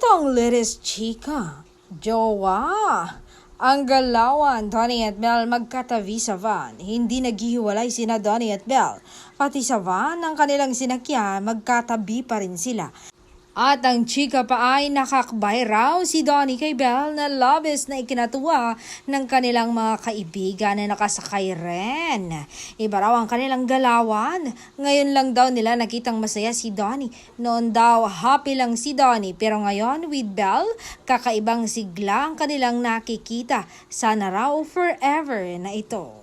Itong latest chika, jowa. Ang galawan, Donnie at Belle magkatabi sa van. Hindi naghihiwalay sina Donnie at Belle. Pati sa van ng kanilang sinakyan, magkatabi pa rin sila. At ang chika pa ay nakakbay raw si Donnie kay Belle na labis na ikinatuwa ng kanilang mga kaibigan na nakasakay rin. Iba raw ang kanilang galawan. Ngayon lang daw nila nakitang masaya si Donnie. Noon daw happy lang si Donnie, pero ngayon with Belle, kakaibang sigla ang kanilang nakikita. Sana raw forever na ito.